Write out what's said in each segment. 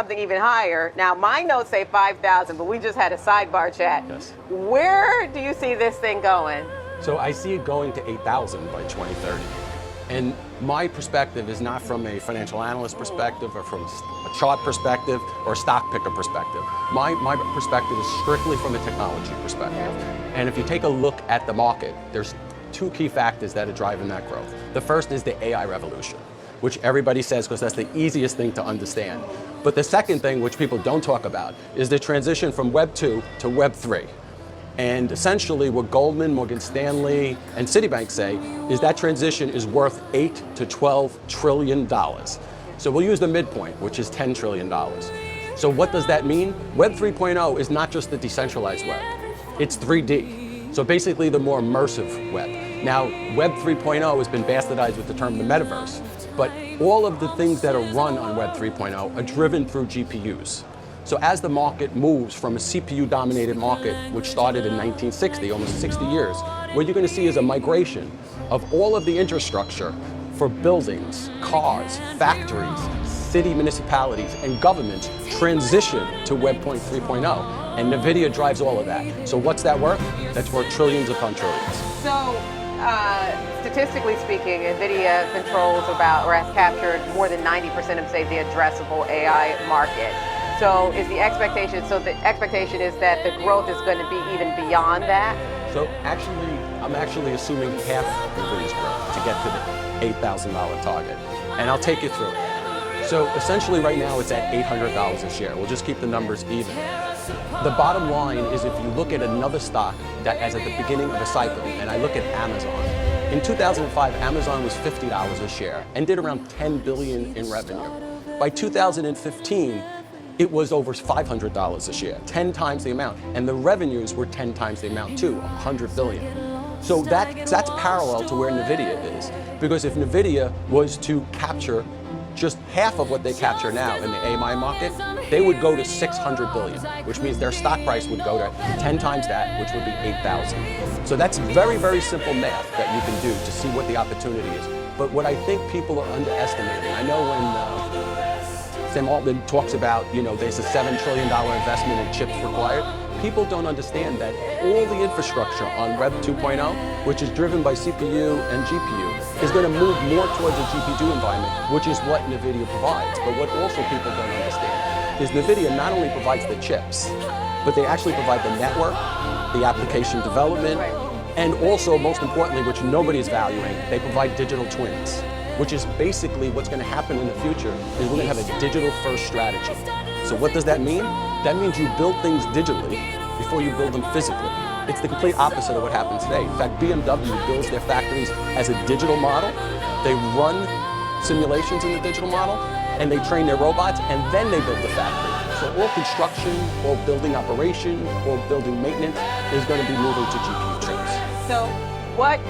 something even higher. Now, my notes say 5,000, but we just had a sidebar chat. Yes. Where do you see this thing going? So I see it going to 8,000 by 2030. And my perspective is not from a financial analyst perspective or from a chart perspective or a stock picker perspective. My perspective is strictly from a technology perspective. And if you take a look at the market, there's two key factors that are driving that growth. The first is the AI revolution, which everybody says because that's the easiest thing to understand. But the second thing, which people don't talk about, is the transition from Web 2 to Web 3. And essentially what Goldman, Morgan Stanley, and Citibank say is that transition is worth $8 to $12 trillion. So we'll use the midpoint, which is $10 trillion. So what does that mean? Web 3.0 is not just the decentralized web, it's 3D. So basically the more immersive web. Now, Web 3.0 has been bastardized with the term the metaverse, but all of the things that are run on Web 3.0 are driven through GPUs. So as the market moves from a CPU-dominated market, which started in 1960, almost 60 years, what you're going to see is a migration of all of the infrastructure for buildings, cars, factories, city municipalities, and governments transition to Web 3.0. And NVIDIA drives all of that. So what's that worth? That's worth trillions upon trillions. So, statistically speaking, NVIDIA controls about, or has captured more than 90% of, say, the addressable AI market. So is the expectation is that the growth is going to be even beyond that? So actually, I'm actually assuming half NVIDIA's growth to get to the $8,000 target. And I'll take you through it. So essentially right now it's at $800 a share. We'll just keep the numbers even. The bottom line is if you look at another stock that is at the beginning of a cycle, and I look at Amazon. In 2005, Amazon was $50 a share and did around $10 billion in revenue. By 2015, it was over $500 a share, 10 times the amount. And the revenues were 10 times the amount too, $100 billion. So that's parallel to where NVIDIA is. Because if NVIDIA was to capture just half of what they capture now in the AI market, they would go to $600 billion, which means their stock price would go to 10 times that, which would be 8,000. So that's very, very simple math that you can do to see what the opportunity is. But what I think people are underestimating, I know when Sam Altman talks about, there's a $7 trillion investment in chips required. People don't understand that all the infrastructure on Web 2.0, which is driven by CPU and GPU, is going to move more towards a GPU environment, which is what NVIDIA provides. But what also people don't understand is NVIDIA not only provides the chips, but they actually provide the network, the application development, and also, most importantly, which nobody's valuing, they provide digital twins, which is basically what's going to happen in the future is we're going to have a digital-first strategy. So what does that mean? That means you build things digitally before you build them physically. It's the complete opposite of what happens today. In fact, BMW builds their factories as a digital model. They run simulations in the digital model, and they train their robots, and then they build the factory. So all construction, all building operation, all building maintenance is going to be moving to GPU chips. So what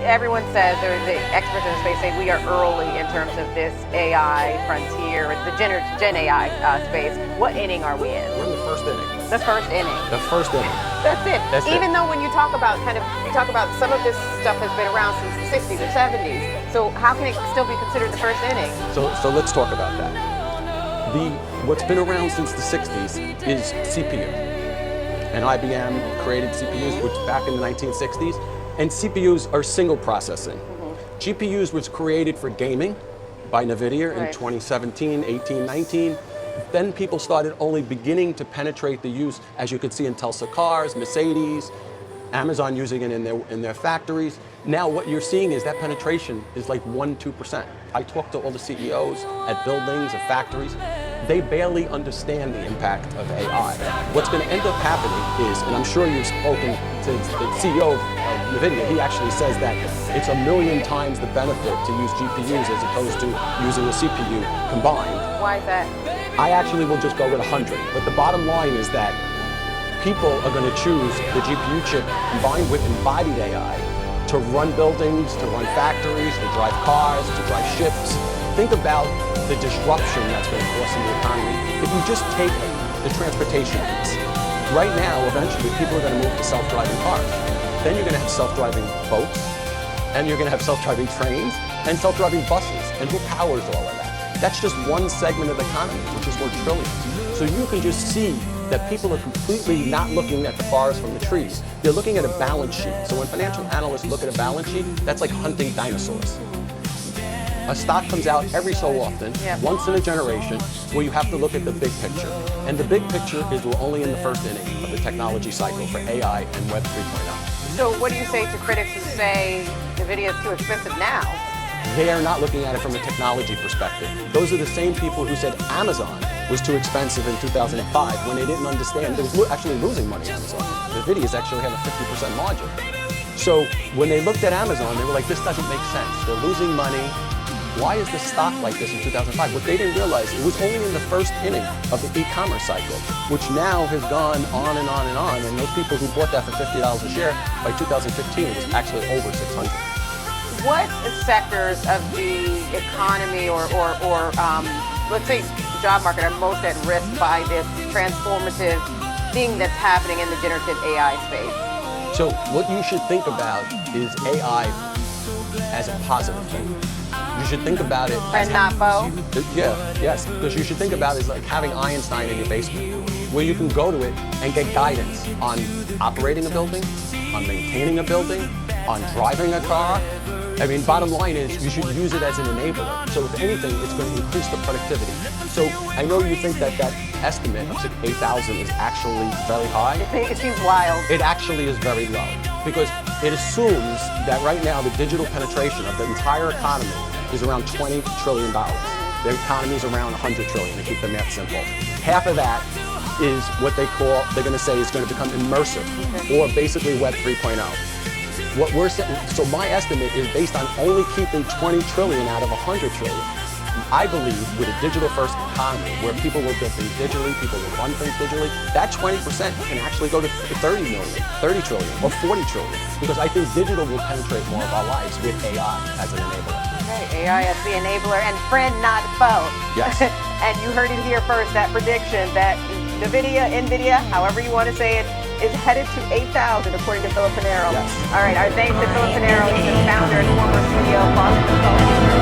everyone says, or the experts in the space say, we are early in terms of this AI frontier, the Gen AI space. What inning are we in? We're in the first inning. The first inning. The first inning. That's it. That's Even it. though when you talk about some of this stuff has been around since the 60s or 70s. So how can it still be considered the first inning? So let's talk about that. What's been around since the 60s is CPU. And IBM created CPUs, which back in the 1960s. And CPUs are single processing. GPUs was created for gaming by NVIDIA in 2017, 18, 19. Then people started only beginning to penetrate the use, as you can see in Tesla cars, Mercedes, Amazon using it in their factories. Now what you're seeing is that penetration is like 1-2%. I talked to all the CEOs at buildings, at factories. They barely understand the impact of AI. What's going to end up happening is, and I'm sure you've spoken to the CEO of NVIDIA, he actually says that it's 1,000,000 times the benefit to use GPUs as opposed to using a CPU combined. Why is that? I actually will just go with 100. But the bottom line is that people are going to choose the GPU chip combined with embodied AI to run buildings, to run factories, to drive cars, to drive ships. Think about the disruption that's going to cause in the economy. If you just take the transportation piece, right now, eventually, people are going to move to self-driving cars. Then you're going to have self-driving boats, and you're going to have self-driving trains, and self-driving buses. And who powers all of that? That's just one segment of the economy, which is worth trillions. So you can just see that people are completely not looking at the forest from the trees. They're looking at a balance sheet. So when financial analysts look at a balance sheet, that's like hunting dinosaurs. A stock comes out every so often, once in a generation, where you have to look at the big picture. And the big picture is we're only in the first inning of the technology cycle for AI and Web 3.0. So what do you say to critics who say NVIDIA is too expensive now? They are not looking at it from a technology perspective. Those are the same people who said Amazon was too expensive in 2005 when they didn't understand. They was actually losing money on Amazon. NVIDIA actually have a 50% margin. So when they looked at Amazon, they were like, this doesn't make sense. They're losing money. Why is the stock like this in 2005? What they didn't realize, it was only in the first inning of the e-commerce cycle, which now has gone on and on and on. And those people who bought that for $50 a share, by 2015, it was actually over 600. What sectors of the economy or let's say job market are most at risk by this transformative thing that's happening in the generative AI space? So what you should think about is AI as a positive thing. You should think about it as not foe? Yes, because you should think about it as like having Einstein in your basement, where you can go to it and get guidance on operating a building, on maintaining a building, on driving a car. I mean, bottom line is you should use it as an enabler. So if anything, it's going to increase the productivity. So I know you think that estimate of 8,000 is actually very high. It seems wild. It actually is very low, because it assumes that right now the digital penetration of the entire economy is around $20 trillion. The economy is around 100 trillion, to keep the math simple. Half of that is what they're going to say is going to become immersive, or basically Web 3.0. What we're saying, so my estimate is based on only keeping 20 trillion out of 100 trillion. I believe with a digital-first economy, where people will build things digitally, people will run things digitally, that 20% can actually go to 30 million, 30 trillion, or 40 trillion, because I think digital will penetrate more of our lives with AI as an enabler. Okay, AI as the enabler and friend, not foe. Yes. And you heard it here first, that prediction that NVIDIA, however you want to say it, is headed to 8,000 according to Philip Panaro. Yes. All right, our thanks to Philip Panaro. He's the founder and former CEO of Boston Consulting.